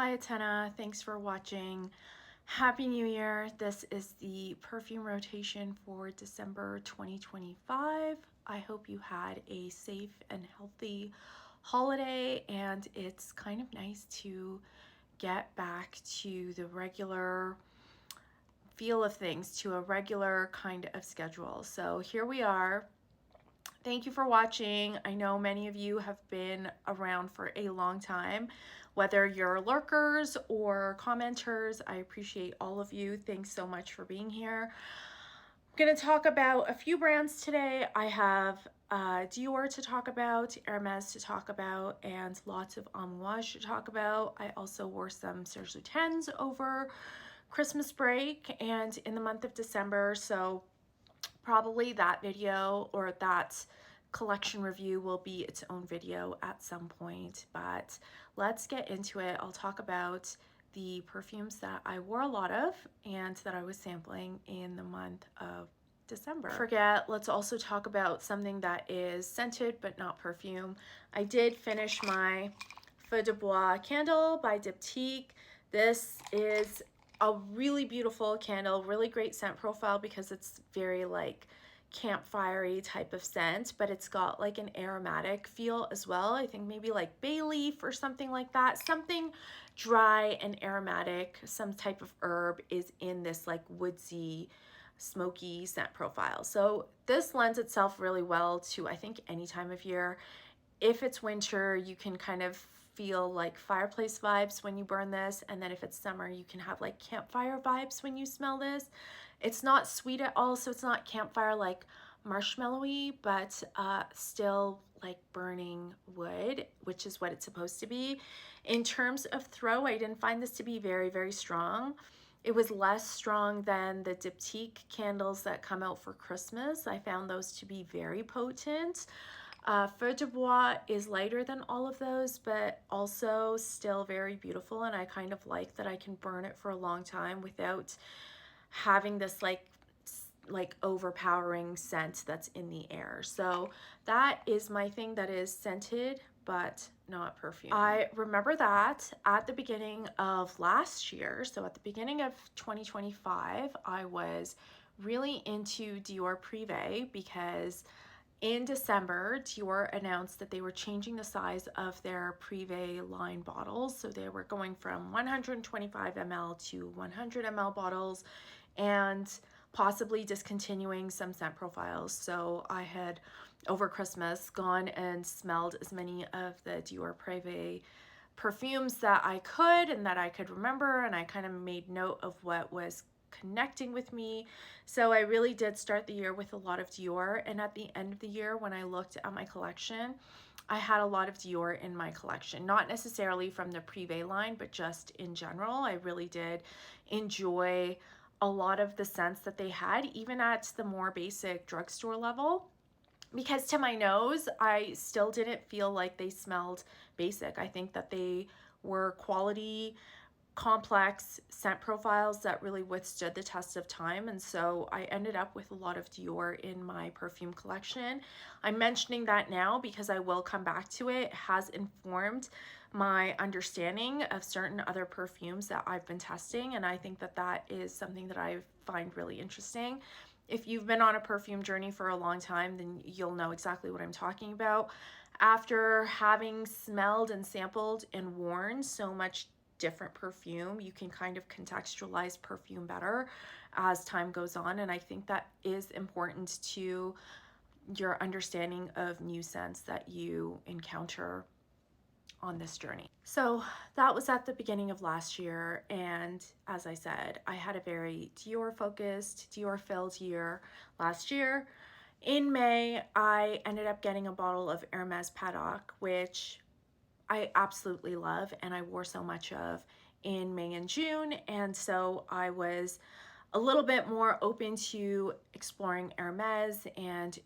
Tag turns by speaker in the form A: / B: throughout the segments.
A: Hi Atena, thanks for watching. Happy New Year. This is the perfume rotation for December 2025. I hope you had a safe and healthy holiday, and it's kind of nice to get back to the regular feel of things, to a regular kind of schedule. So here we are. Thank you for watching. I know many of you have been around for a long time, whether you're lurkers or commenters. I appreciate all of you. Thanks so much for being here. I'm going to talk about a few brands today. I have Dior to talk about, Hermes to talk about, and lots of Amouage to talk about. I also wore some Serge Lutens over Christmas break and in the month of December, so probably that video or that collection review will be its own video at some point, but let's get into it. I'll talk about the perfumes that I wore a lot of and that I was sampling in the month of December. Let's also talk about something that is scented but not perfume. I did finish my Feu de Bois candle by Diptyque. This is a really beautiful candle, really great scent profile because it's very like campfire-y type of scent, but it's got like an aromatic feel as well. I think maybe like bay leaf or something like that. Something dry and aromatic, some type of herb is in this like woodsy, smoky scent profile. So this lends itself really well to, I think, any time of year. If it's winter, you can kind of feel like fireplace vibes when you burn this, and then if it's summer, you can have like campfire vibes when you smell this. It's not sweet at all, so it's not campfire like marshmallowy, but still like burning wood, which is what it's supposed to be. In terms of throw, I didn't find this to be very strong. It was less strong than the Diptyque candles that come out for Christmas. I found those to be very potent. Feu de Bois is lighter than all of those, but also still very beautiful, and I kind of like that I can burn it for a long time without having this like overpowering scent that's in the air. So that is my thing that is scented but not perfume. I remember that at the beginning of last year, so at the beginning of 2025, I was really into Dior Privé because in December, Dior announced that they were changing the size of their Privé line bottles. So they were going from 125 ml to 100 ml bottles and possibly discontinuing some scent profiles. So I had, over Christmas, gone and smelled as many of the Dior Privé perfumes that I could and that I could remember, and I kind of made note of what was connecting with me. So I really did start the year with a lot of Dior, and at the end of the year when I looked at my collection, I had a lot of Dior in my collection, not necessarily from the Privé line, but just in general. I really did enjoy a lot of the scents that they had, even at the more basic drugstore level, because to my nose, I still didn't feel like they smelled basic. I think that they were quality, complex scent profiles that really withstood the test of time, and so I ended up with a lot of Dior in my perfume collection. I'm mentioning that now because I will come back to it. It has informed my understanding of certain other perfumes that I've been testing, and I think that that is something that I find really interesting. If you've been on a perfume journey for a long time, then you'll know exactly what I'm talking about. After having smelled and sampled and worn so much different perfume, you can kind of contextualize perfume better as time goes on, and I think that is important to your understanding of new scents that you encounter on this journey. So that was at the beginning of last year, and as I said, I had a very Dior focused, Dior filled year last year. In May, I ended up getting a bottle of Hermes Paddock, which I absolutely love and I wore so much of in May and June, and so I was a little bit more open to exploring Hermes and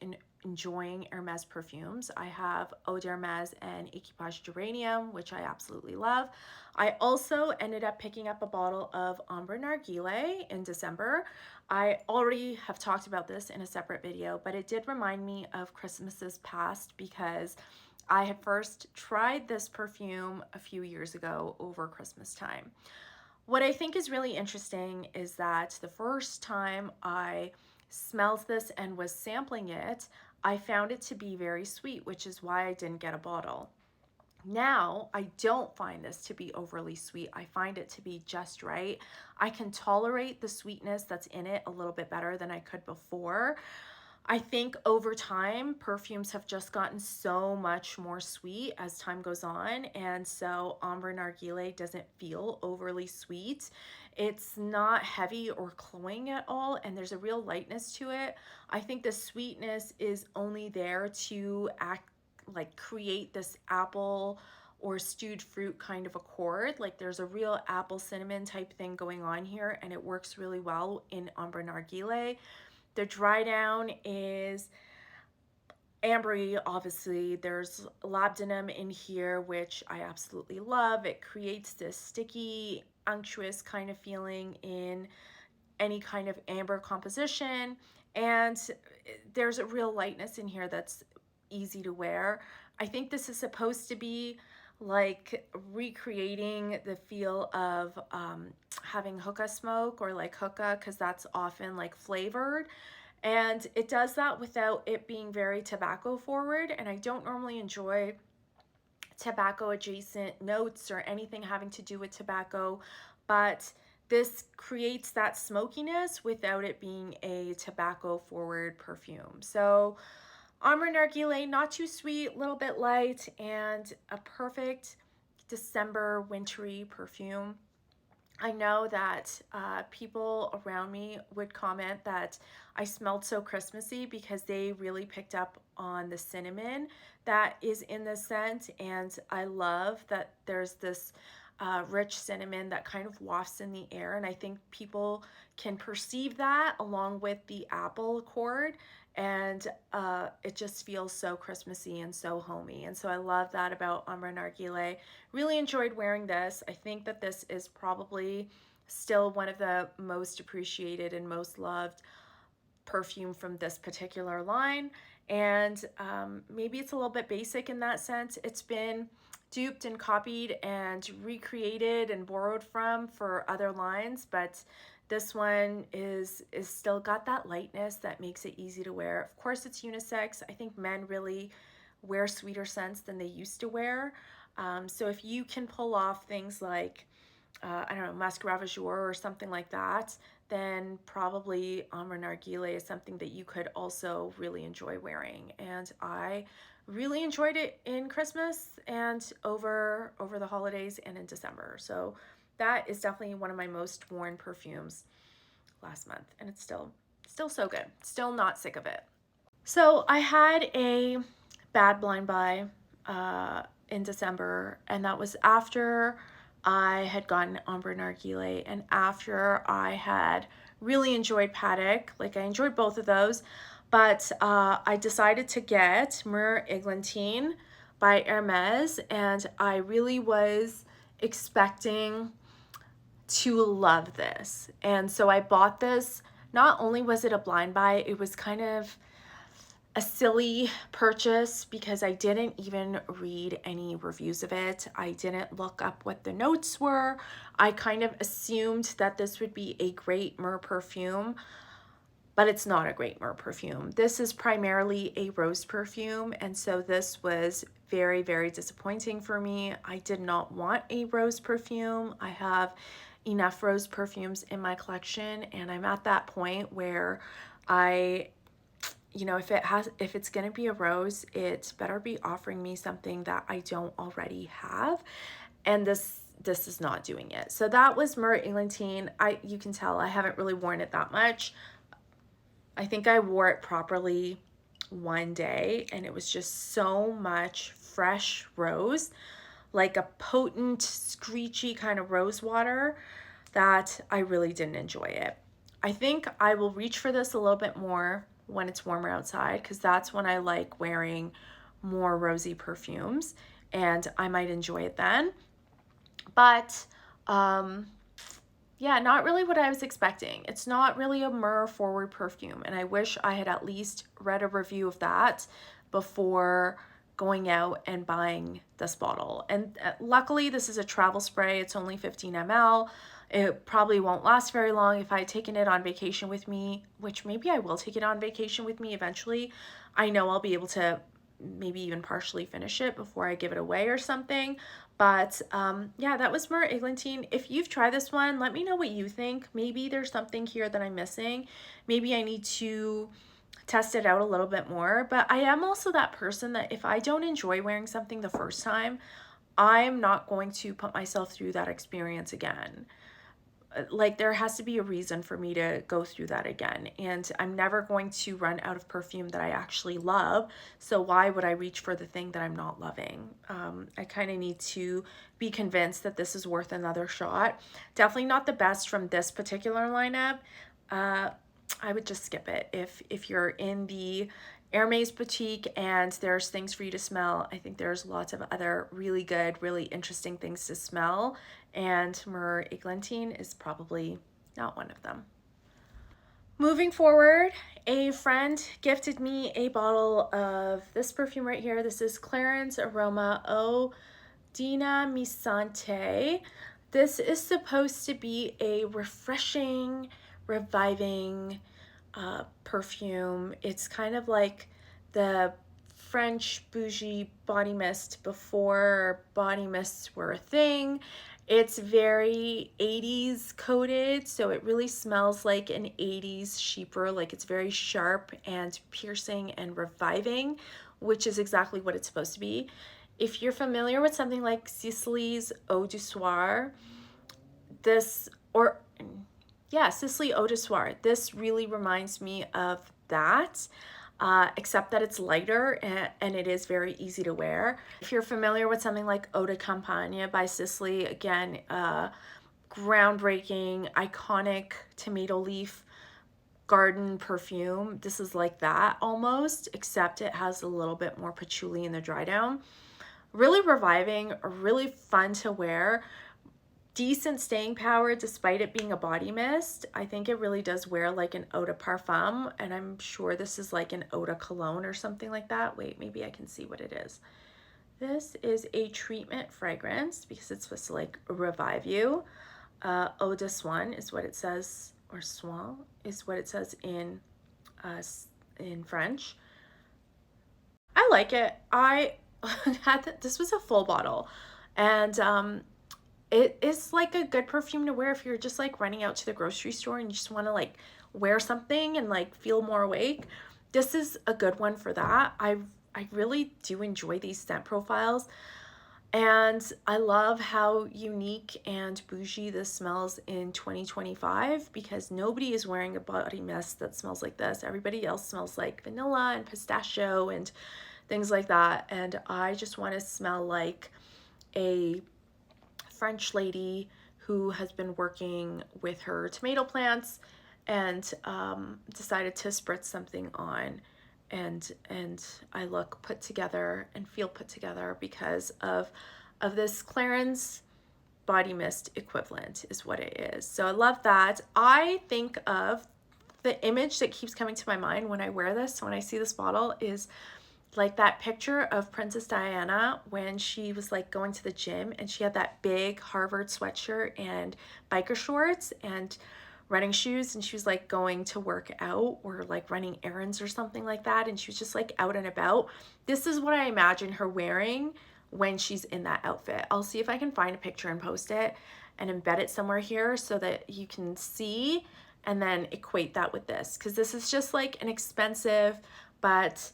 A: enjoying Hermes perfumes. I have Eau d'Hermes and Equipage Geranium, which I absolutely love. I also ended up picking up a bottle of Ambre Narguilé in December. I already have talked about this in a separate video, but it did remind me of Christmases past because I had first tried this perfume a few years ago over Christmas time. What I think is really interesting is that the first time I smelled this and was sampling it, I found it to be very sweet, which is why I didn't get a bottle. Now, I don't find this to be overly sweet. I find it to be just right. I can tolerate the sweetness that's in it a little bit better than I could before. I think over time, perfumes have just gotten so much more sweet as time goes on. And so Ambre Narguilé doesn't feel overly sweet. It's not heavy or cloying at all. And there's a real lightness to it. I think the sweetness is only there to create this apple or stewed fruit kind of accord. Like there's a real apple cinnamon type thing going on here, and it works really well in Ambre Narguilé. The dry down is ambery, obviously. There's labdanum in here, which I absolutely love. It creates this sticky, unctuous kind of feeling in any kind of amber composition. And there's a real lightness in here that's easy to wear. I think this is supposed to be like recreating the feel of having hookah smoke, or like hookah, because that's often like flavored, and it does that without it being very tobacco forward. And I don't normally enjoy tobacco adjacent notes or anything having to do with tobacco, but this creates that smokiness without it being a tobacco forward perfume. So Ambre Narguilé, not too sweet, a little bit light, and a perfect December wintry perfume. I know that people around me would comment that I smelled so Christmassy because they really picked up on the cinnamon that is in the scent, and I love that there's this rich cinnamon that kind of wafts in the air, and I think people can perceive that along with the apple accord, and it just feels so Christmassy and so homey. And so I love that about Ambre Narguilé. Really enjoyed wearing this. I think that this is probably still one of the most appreciated and most loved perfume from this particular line. And maybe it's a little bit basic in that sense. It's been duped and copied and recreated and borrowed from for other lines, but this one is still got that lightness that makes it easy to wear. Of course, it's unisex. I think men really wear sweeter scents than they used to wear. So if you can pull off things like, I don't know, Musc Ravageur or something like that, then probably Ambre Narguilé is something that you could also really enjoy wearing. And I really enjoyed it in Christmas and over the holidays and in December. So that is definitely one of my most worn perfumes last month, and it's still so good. Still not sick of it. So I had a bad blind buy in December, and that was after I had gotten Ambre Narguilé and after I had really enjoyed Paddock. Like I enjoyed both of those, but I decided to get Myrrh Eglantine by Hermes, and I really was expecting to love this. And so I bought this. Not only was it a blind buy, it was kind of a silly purchase because I didn't even read any reviews of it. I didn't look up what the notes were. I kind of assumed that this would be a great Myrrh perfume, but it's not a great Myrrh perfume. This is primarily a rose perfume, and so this was very, very disappointing for me. I did not want a rose perfume. I have enough rose perfumes in my collection, and I'm at that point where if it's gonna be a rose, it better be offering me something that I don't already have, and this is not doing it. So that was Myrrh Eglantine. You can tell I haven't really worn it that much. I think I wore it properly one day, and it was just so much fresh rose, like a potent, screechy kind of rose water, that I really didn't enjoy it. I think I will reach for this a little bit more when it's warmer outside, because that's when I like wearing more rosy perfumes, and I might enjoy it then. But yeah, not really what I was expecting. It's not really a Myrrh forward perfume, and I wish I had at least read a review of that before going out and buying this bottle. And luckily this is a travel spray. It's only 15 ml. It probably won't last very long. If I had taken it on vacation with me, which maybe I will take it on vacation with me eventually, I know I'll be able to maybe even partially finish it before I give it away or something. But yeah, that was Myrrh Eglantine. If you've tried this one, let me know what you think. Maybe there's something here that I'm missing. Maybe I need to test it out a little bit more. But I am also that person that if I don't enjoy wearing something the first time, I'm not going to put myself through that experience again. Like, there has to be a reason for me to go through that again, and I'm never going to run out of perfume that I actually love, so why would I reach for the thing that I'm not loving? I kind of need to be convinced that this is worth another shot. Definitely not the best from this particular lineup. I would just skip it. If you're in the Hermes boutique and there's things for you to smell, I think there's lots of other really good, really interesting things to smell, and Myrrh Eglantine is probably not one of them. Moving forward, a friend gifted me a bottle of this perfume right here. This is Clarins Aroma Dynamisante. This is supposed to be a refreshing, reviving perfume. It's kind of like the French bougie body mist before body mists were a thing. It's very 80s coated, so it really smells like an 80s sheeper. Like, it's very sharp and piercing and reviving, which is exactly what it's supposed to be. If you're familiar with something like Sisley's Eau du Soir, Sisley Eau du Soir, this really reminds me of that, except that it's lighter and it is very easy to wear. If you're familiar with something like Eau de Campagne by Sisley, again, groundbreaking, iconic tomato leaf garden perfume. This is like that almost, except it has a little bit more patchouli in the dry down. Really reviving, really fun to wear. Decent staying power despite it being a body mist. I think it really does wear like an eau de parfum, and I'm sure this is like an eau de cologne or something like that. Wait, maybe I can see what it is. This is a treatment fragrance because it's supposed to like revive you. Eau de soin is what it says, or soin is what it says in French. I like it. I had this was a full bottle, and it is like a good perfume to wear if you're just like running out to the grocery store and you just want to like wear something and like feel more awake. This is a good one for that. I really do enjoy these scent profiles, and I love how unique and bougie this smells in 2025 because nobody is wearing a body mist that smells like this. Everybody else smells like vanilla and pistachio and things like that, and I just want to smell like a French lady who has been working with her tomato plants and decided to spritz something on, and I look put together and feel put together because of this Clarins body mist equivalent is what it is. So I love that. I think of the image that keeps coming to my mind when I wear this, when I see this bottle, is like that picture of Princess Diana when she was like going to the gym and she had that big Harvard sweatshirt and biker shorts and running shoes, and she was like going to work out or like running errands or something like that, and she was just like out and about. This is what I imagine her wearing when she's in that outfit. I'll see if I can find a picture and post it and embed it somewhere here so that you can see and then equate that with this, because this is just like an expensive but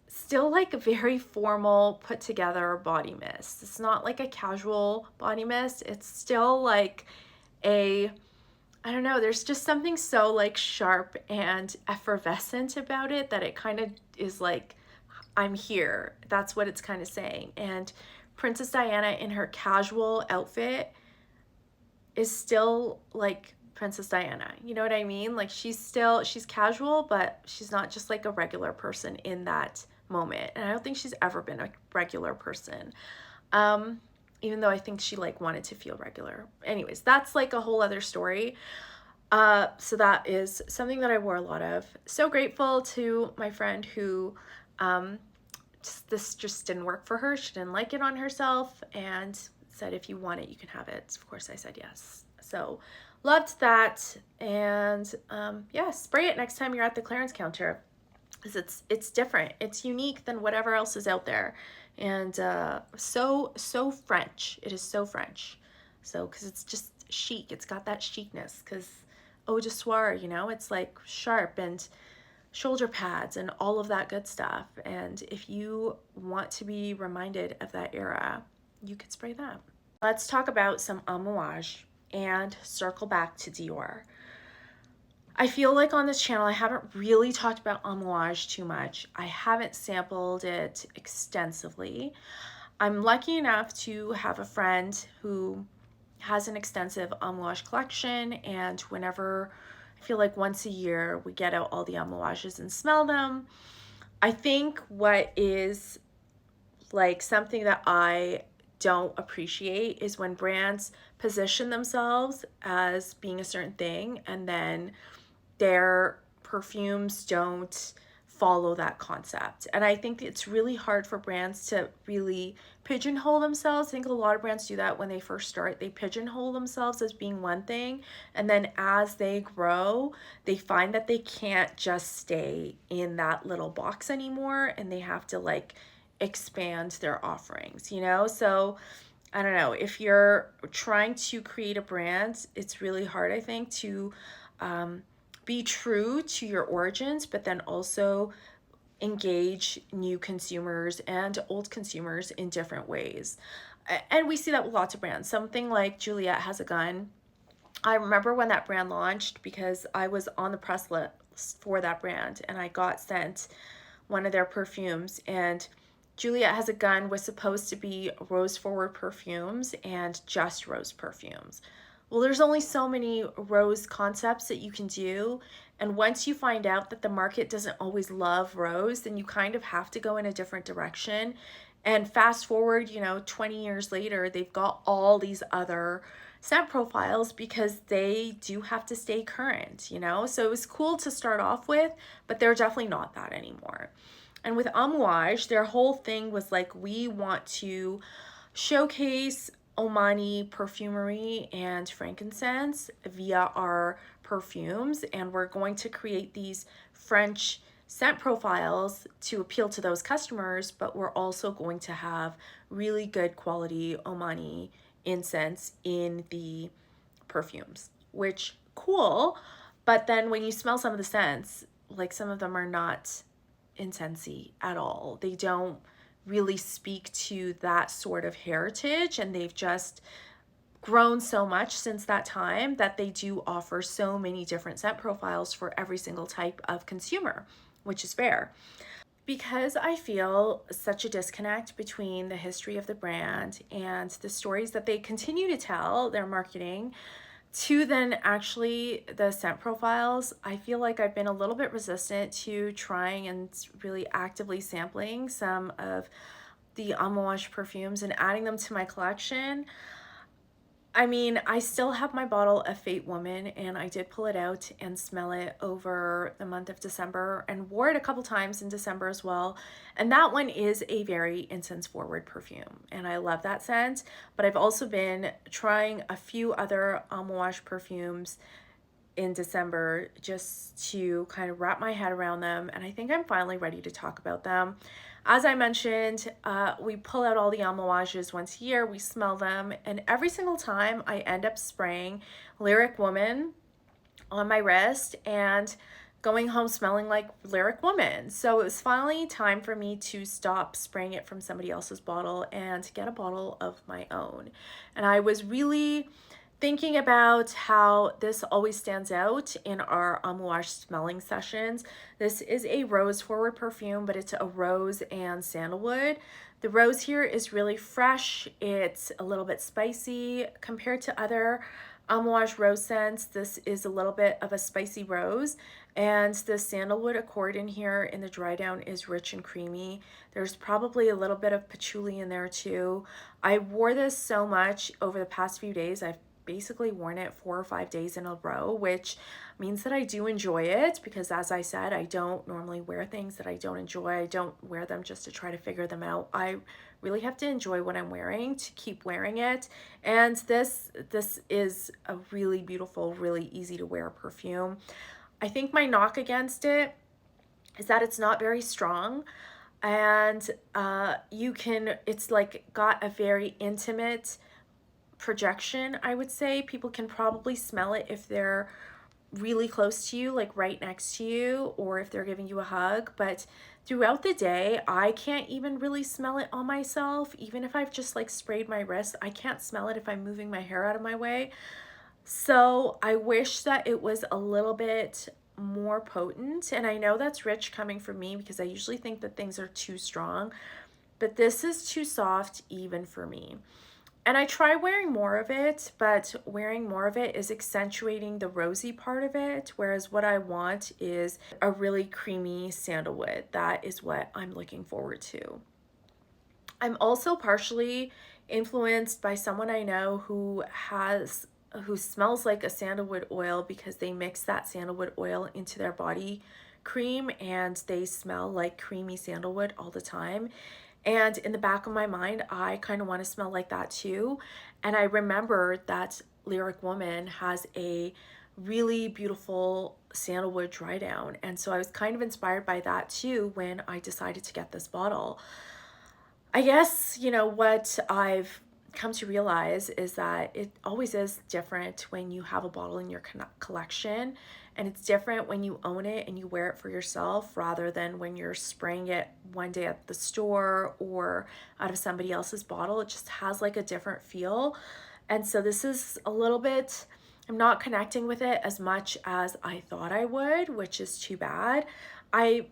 A: still like a very formal put together body mist. It's not like a casual body mist. It's still like I don't know, there's just something so like sharp and effervescent about it that it kind of is like, I'm here. That's what it's kind of saying. And Princess Diana in her casual outfit is still like Princess Diana, you know what I mean? Like, she's casual, but she's not just like a regular person in that moment. And I don't think she's ever been a regular person, even though I think she like wanted to feel regular. Anyways, that's like a whole other story. So that is something that I wore a lot of. So grateful to my friend who this just didn't work for her. She didn't like it on herself and said, if you want it, you can have it. Of course I said yes. So loved that. And yeah, spray it next time you're at the clearance counter, because it's different. It's unique than whatever else is out there. And so French. It is so French. So, because it's just chic. It's got that chicness. Because eau de soir, you know, it's like sharp and shoulder pads and all of that good stuff. And if you want to be reminded of that era, you could spray that. Let's talk about some Amouage and circle back to Dior. I feel like on this channel, I haven't really talked about Amouage too much. I haven't sampled it extensively. I'm lucky enough to have a friend who has an extensive Amouage collection, and whenever, I feel like once a year, we get out all the Amouages and smell them. I think what is like something that I don't appreciate is when brands position themselves as being a certain thing and then their perfumes don't follow that concept. And I think it's really hard for brands to really pigeonhole themselves. I think a lot of brands do that when they first start. They pigeonhole themselves as being one thing, and then as they grow, they find that they can't just stay in that little box anymore, and they have to like expand their offerings, you know? So I don't know, if you're trying to create a brand, it's really hard, I think, to be true to your origins, but then also engage new consumers and old consumers in different ways. And we see that with lots of brands. Something like Juliette Has a Gun. I remember when that brand launched because I was on the press list for that brand and I got sent one of their perfumes, and Juliette Has a Gun was supposed to be rose forward perfumes and just rose perfumes. Well, there's only so many rose concepts that you can do. And once you find out that the market doesn't always love rose, then you kind of have to go in a different direction. And fast forward, you know, 20 years later, they've got all these other scent profiles because they do have to stay current, you know? So it was cool to start off with, but they're definitely not that anymore. And with Amouage, their whole thing was like, we want to showcase Omani perfumery and frankincense via our perfumes, and we're going to create these French scent profiles to appeal to those customers, but we're also going to have really good quality Omani incense in the perfumes, which cool. But then when you smell some of the scents, like some of them are not incensey at all. They don't really speak to that sort of heritage, and they've just grown so much since that time that they do offer so many different scent profiles for every single type of consumer, which is fair. Because I feel such a disconnect between the history of the brand and the stories that they continue to tell, their marketing, to then actually the scent profiles, I feel like I've been a little bit resistant to trying and really actively sampling some of the Amouage perfumes and adding them to my collection. I mean, I still have my bottle of Fate Woman, and I did pull it out and smell it over the month of December and wore it a couple times in December as well. And that one is a very incense forward perfume, and I love that scent. But I've also been trying a few other Amouage perfumes in December just to kind of wrap my head around them, and I think I'm finally ready to talk about them. As I mentioned, we pull out all the Amouages once a year, we smell them, and every single time I end up spraying Lyric Woman on my wrist and going home smelling like Lyric Woman. So it was finally time for me to stop spraying it from somebody else's bottle and get a bottle of my own. And I was really thinking about how this always stands out in our Amouage smelling sessions. This is a rose forward perfume, but it's a rose and sandalwood. The rose here is really fresh. It's a little bit spicy compared to other Amouage rose scents. This is a little bit of a spicy rose, and the sandalwood accord in here in the dry down is rich and creamy. There's probably a little bit of patchouli in there too. I wore this so much over the past few days. I've basically worn it 4 or 5 days in a row, which means that I do enjoy it because, as I said, I don't normally wear things that I don't enjoy. I don't wear them just to try to figure them out. I really have to enjoy what I'm wearing to keep wearing it. And this is a really beautiful, really easy to wear perfume. I think my knock against it is that it's not very strong, and it's like got a very intimate projection, I would say. People can probably smell it if they're really close to you, like right next to you, or if they're giving you a hug. But throughout the day, I can't even really smell it on myself. Even if I've just like sprayed my wrist, I can't smell it if I'm moving my hair out of my way. So I wish that it was a little bit more potent, and I know that's rich coming from me because I usually think that things are too strong, but this is too soft even for me. And I try wearing more of it, but wearing more of it is accentuating the rosy part of it, whereas what I want is a really creamy sandalwood. That is what I'm looking forward to. I'm also partially influenced by someone I know who smells like a sandalwood oil because they mix that sandalwood oil into their body cream and they smell like creamy sandalwood all the time. And in the back of my mind, I kind of want to smell like that too. And I remember that Lyric Woman has a really beautiful sandalwood dry down. And so I was kind of inspired by that too when I decided to get this bottle. I guess, you know, what I've come to realize is that it always is different when you have a bottle in your collection, and it's different when you own it and you wear it for yourself rather than when you're spraying it one day at the store or out of somebody else's bottle. It just has like a different feel. And so this is a little bit, I'm not connecting with it as much as I thought I would, which is too bad. I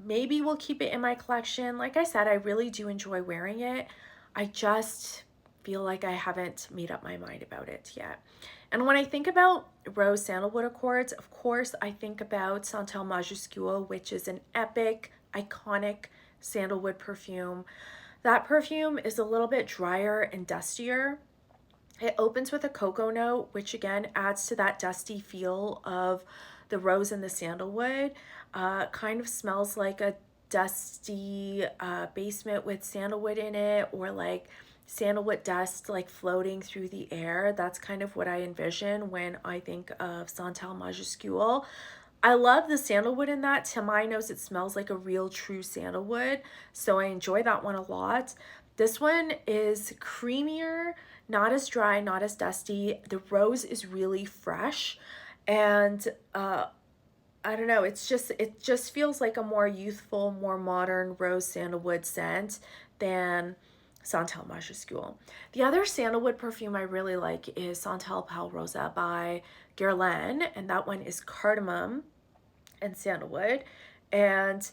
A: maybe will keep it in my collection. Like I said, I really do enjoy wearing it. I just feel like I haven't made up my mind about it yet. And when I think about rose sandalwood accords, of course, I think about Santal Majuscule, which is an epic, iconic sandalwood perfume. That perfume is a little bit drier and dustier. It opens with a cocoa note, which again adds to that dusty feel of the rose and the sandalwood. Kind of smells like a dusty basement with sandalwood in it, or like sandalwood dust like floating through the air. That's kind of what I envision when I think of Santal Majuscule. I love the sandalwood in that. To my nose, it smells like a real true sandalwood, so I enjoy that one a lot. This one is creamier, not as dry, not as dusty. The rose is really fresh, and I don't know, it just feels like a more youthful, more modern rose sandalwood scent than Santal Majuscule. The other sandalwood perfume I really like is Santal Pal Rosa by Guerlain, and that one is cardamom and sandalwood, and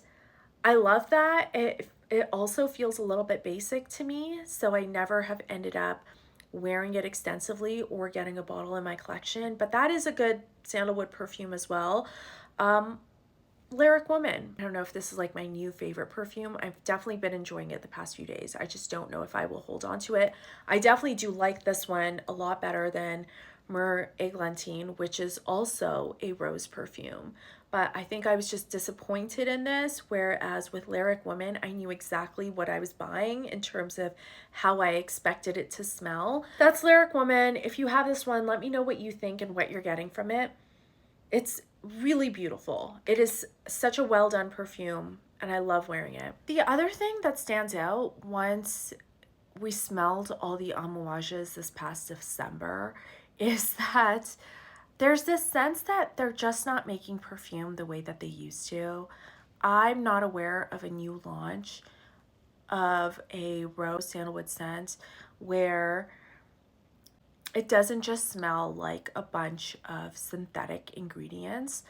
A: I love that. It also feels a little bit basic to me, so I never have ended up wearing it extensively or getting a bottle in my collection, but that is a good sandalwood perfume as well. Lyric Woman. I don't know if this is like my new favorite perfume. I've definitely been enjoying it the past few days. I just don't know if I will hold on to it. I definitely do like this one a lot better than Myrrh Eglantine, which is also a rose perfume. But I think I was just disappointed in this, whereas with Lyric Woman, I knew exactly what I was buying in terms of how I expected it to smell. That's Lyric Woman. If you have this one, let me know what you think and what you're getting from it. It's really beautiful. It is such a well done perfume, and I love wearing it. The other thing that stands out once we smelled all the Amouages this past December is that there's this sense that they're just not making perfume the way that they used to. I'm not aware of a new launch of a rose sandalwood scent where it doesn't just smell like a bunch of synthetic ingredients.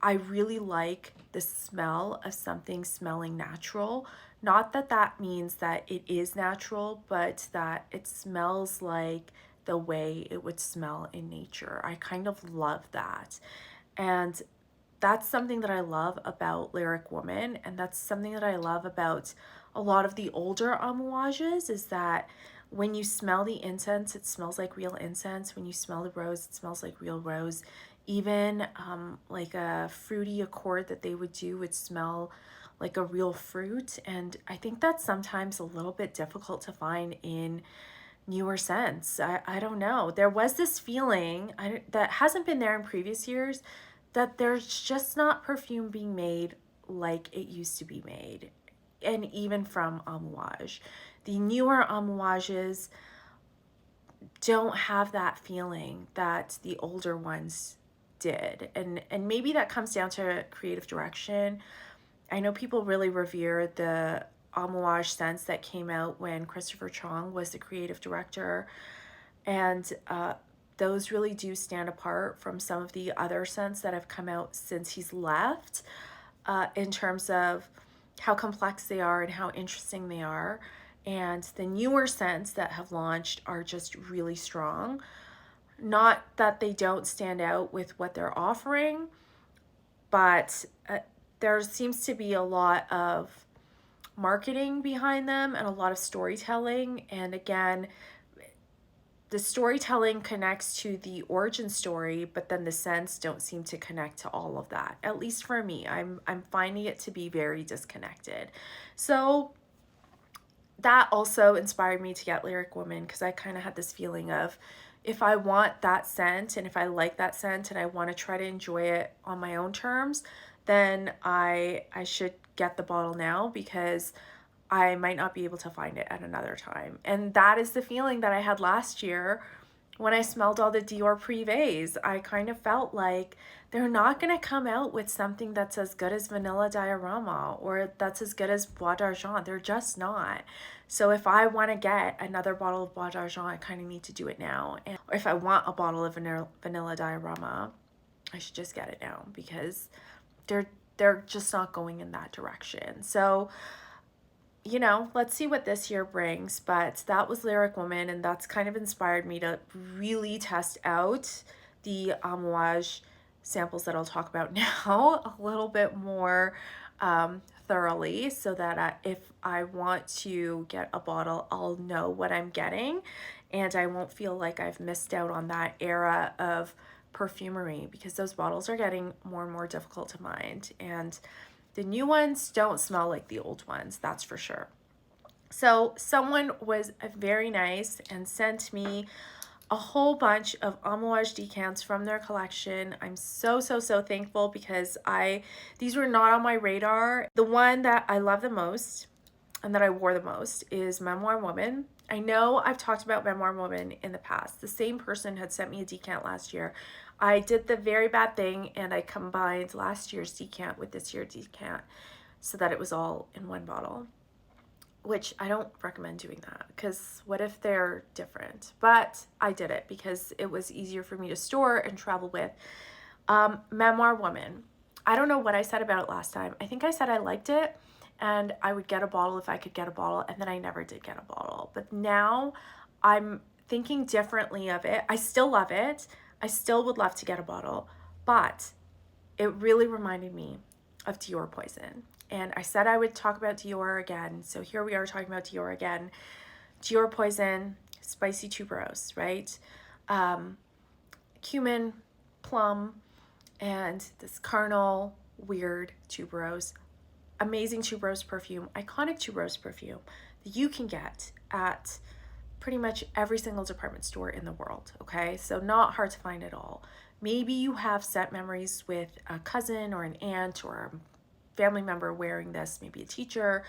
A: I really like the smell of something smelling natural. Not that that means that it is natural, but that it smells like the way it would smell in nature. I kind of love that. And that's something that I love about Lyric Woman, and that's something that I love about a lot of the older Amouages, is that When you smell the incense, it smells like real incense. When you smell the rose, it smells like real rose. Even like a fruity accord that they would do would smell like a real fruit. And I think that's sometimes a little bit difficult to find in newer scents. I don't know. There was this feeling that hasn't been there in previous years, that there's just not perfume being made like it used to be made. And even from Amouage. The newer Amouages don't have that feeling that the older ones did. And maybe that comes down to creative direction. I know people really revere the Amouage scents that came out when Christopher Chong was the creative director. And those really do stand apart from some of the other scents that have come out since he's left, in terms of how complex they are and how interesting they are. And the newer scents that have launched are just really strong. Not that they don't stand out with what they're offering, but there seems to be a lot of marketing behind them and a lot of storytelling. And again, the storytelling connects to the origin story, but then the scents don't seem to connect to all of that. At least for me, I'm finding it to be very disconnected. So that also inspired me to get Lyric Woman, because I kind of had this feeling of, if I want that scent and if I like that scent and I want to try to enjoy it on my own terms, then I should get the bottle now, because I might not be able to find it at another time. And that is the feeling that I had last year when I smelled all the Dior Privés. I kind of felt like they're not going to come out with something that's as good as Vanilla Diorama or that's as good as Bois d'Argent. They're just not. So if I want to get another bottle of Bois d'Argent, I kind of need to do it now. And if I want a bottle of Vanilla Diorama, I should just get it now, because they're just not going in that direction. So, you know, let's see what this year brings. But that was Lyric Woman, and that's kind of inspired me to really test out the Amouage samples that I'll talk about now a little bit more thoroughly, so that if I want to get a bottle, I'll know what I'm getting, and I won't feel like I've missed out on that era of perfumery, because those bottles are getting more and more difficult to find, and the new ones don't smell like the old ones, that's for sure. So someone was very nice and sent me a whole bunch of Amouage decants from their collection. I'm so thankful, because these were not on my radar. The one that I love the most and that I wore the most is Memoir Woman. I know I've talked about Memoir Woman in the past. The same person had sent me a decant last year. I did the very bad thing and I combined last year's decant with this year's decant so that it was all in one bottle, which I don't recommend doing that, because what if they're different? But I did it because it was easier for me to store and travel with. Memoir Woman. I don't know what I said about it last time. I think I said I liked it and I would get a bottle if I could get a bottle, and then I never did get a bottle. But now I'm thinking differently of it. I still love it. I still would love to get a bottle, but it really reminded me of Dior Poison. And I said I would talk about Dior again, so here we are talking about Dior again. Dior Poison, spicy tuberose, right? Cumin, plum, and this carnal, weird tuberose. Amazing tuberose perfume, iconic tuberose perfume that you can get at pretty much every single department store in the world, okay? So not hard to find at all. Maybe you have set memories with a cousin or an aunt or a family member wearing this, maybe a teacher.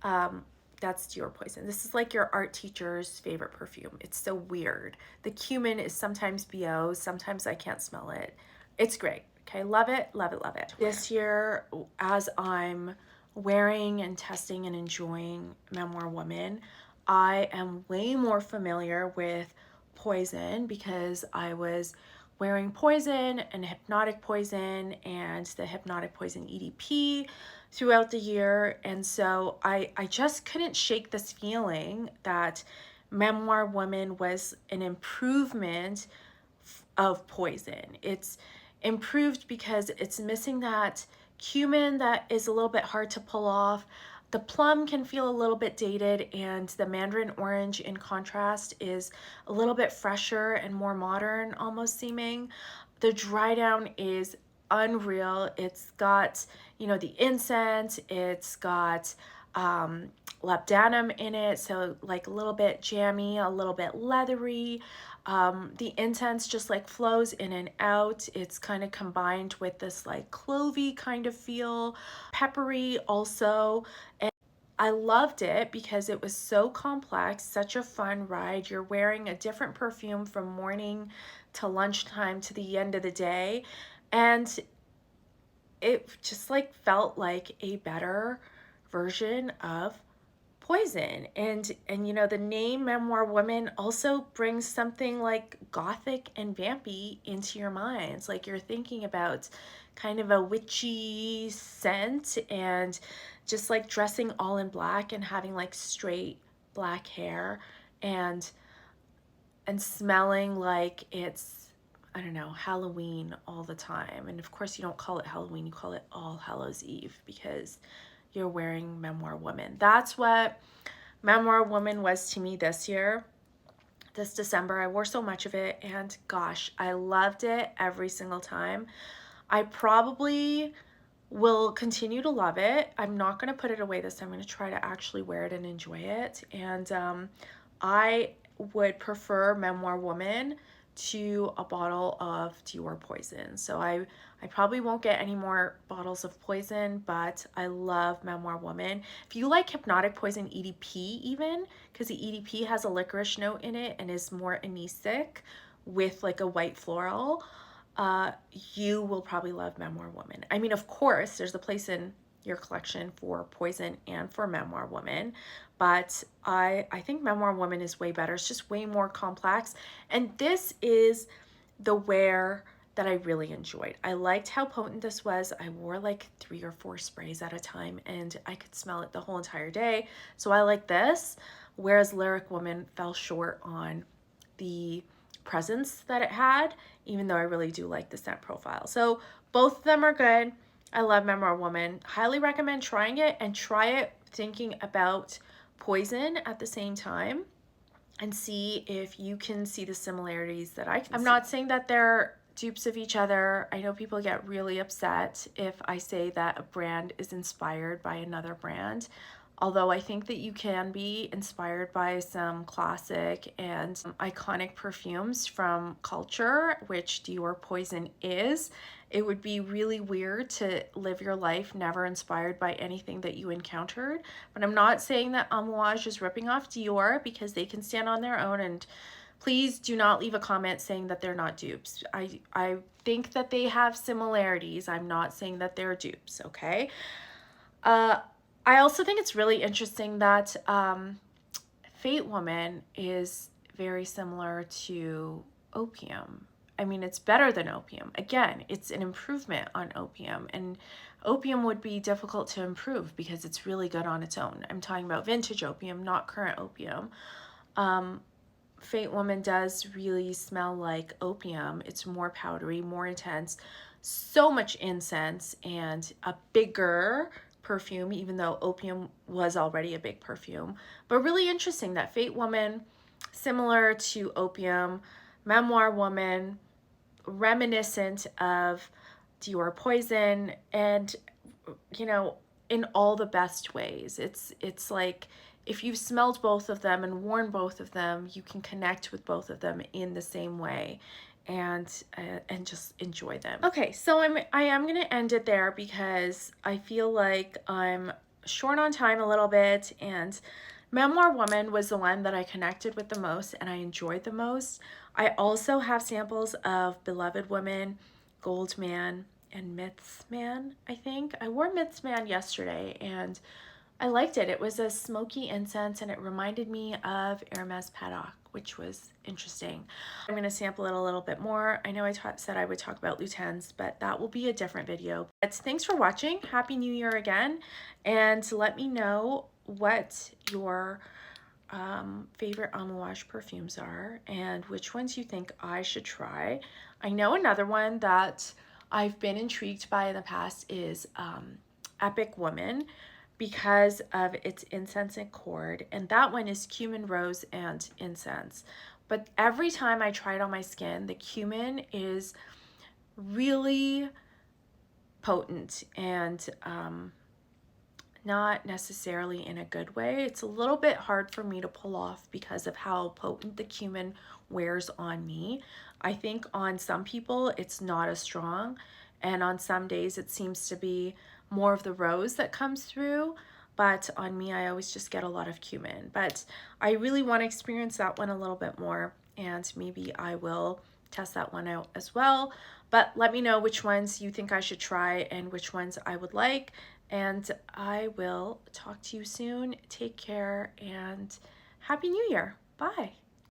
A: That's Dior Poison. This is like your art teacher's favorite perfume. It's so weird. The cumin is sometimes BO, sometimes I can't smell it. It's great, okay? Love it, love it, love it. This year, as I'm wearing and testing and enjoying Memoir Woman, I am way more familiar with Poison, because I was wearing Poison and Hypnotic Poison and the Hypnotic Poison EDP throughout the year. And so I just couldn't shake this feeling that Memoir Woman was an improvement of Poison. It's improved because it's missing that cumin that is a little bit hard to pull off. The plum can feel a little bit dated, and the mandarin orange in contrast is a little bit fresher and more modern almost seeming. The dry down is unreal. It's got, you know, the incense, it's got labdanum in it, so like a little bit jammy, a little bit leathery. The incense just like flows in and out. It's kind of combined with this like clovey kind of feel, peppery also. And I loved it because it was so complex, such a fun ride. You're wearing a different perfume from morning to lunchtime to the end of the day. And it just like felt like a better version of Poison. And you know, the name Memoir Woman also brings something like gothic and vampy into your minds. Like you're thinking about kind of a witchy scent, and just like dressing all in black and having like straight black hair, and smelling like it's, I don't know, Halloween all the time. And of course you don't call it Halloween, you call it All Hallows Eve because you're wearing Memoir Woman. That's what Memoir Woman was to me this year, this December. I wore so much of it, and gosh, I loved it every single time. I probably will continue to love it. I'm not going to put it away this time. I'm going to try to actually wear it and enjoy it. And I would prefer Memoir Woman to a bottle of Dior Poison. So I probably won't get any more bottles of Poison, but I love Memoir Woman. If you like Hypnotic Poison EDP even, because the EDP has a licorice note in it and is more anisic with like a white floral, you will probably love Memoir Woman. I mean, of course, there's a place in your collection for Poison and for Memoir Woman, but I think Memoir Woman is way better. It's just way more complex, and this is the wear that I really enjoyed. I liked how potent this was. I wore like 3 or 4 sprays at a time, and I could smell it the whole entire day, so I like this, whereas Lyric Woman fell short on the presence that it had, even though I really do like the scent profile. So both of them are good. I love Memoir Woman. Highly recommend trying it, and try it thinking about Poison at the same time, and see if you can see the similarities that I can. I'm not saying that they're dupes of each other. I know people get really upset if I say that a brand is inspired by another brand. Although I think that you can be inspired by some classic and iconic perfumes from culture, which Dior Poison is. It would be really weird to live your life never inspired by anything that you encountered. But I'm not saying that Amouage is ripping off Dior, because they can stand on their own, and please do not leave a comment saying that they're not dupes. I think that they have similarities. I'm not saying that they're dupes, okay? I also think it's really interesting that Fate Woman is very similar to Opium. I mean, it's better than Opium. Again, it's an improvement on Opium, and Opium would be difficult to improve because it's really good on its own. I'm talking about vintage Opium, not current Opium. Fate Woman does really smell like Opium. It's more powdery, more intense, so much incense, and a bigger perfume, even though Opium was already a big perfume. But really interesting that Fate Woman, similar to Opium, Memoir Woman, reminiscent of Dior Poison, and you know, in all the best ways. It's like if you've smelled both of them and worn both of them, you can connect with both of them in the same way, and just enjoy them. Okay, so I am gonna end it there because I feel like I'm short on time a little bit, and Memoir Woman was the one that I connected with the most and I enjoyed the most. I also have samples of Beloved Woman, Gold Man, and Myths Man, I think. I wore Myths Man yesterday and I liked it. It was a smoky incense and it reminded me of Hermes Paddock, which was interesting. I'm going to sample it a little bit more. I know I said I would talk about Lutens, but that will be a different video. But thanks for watching. Happy New Year again. And let me know what your favorite Amouage perfumes are and which ones you think I should try. I know another one that I've been intrigued by in the past is Epic Woman. because of its incense and cord, and that one is cumin, rose, and incense. But every time I try it on my skin, the cumin is really potent and not necessarily in a good way. It's a little bit hard for me to pull off because of how potent the cumin wears on me. I think on some people it's not as strong, and on some days it seems to be more of the rose that comes through, but on me I always just get a lot of cumin. But I really want to experience that one a little bit more, and maybe I will test that one out as well. But let me know which ones you think I should try and which ones I would like, and I will talk to you soon. Take care and Happy New Year. Bye.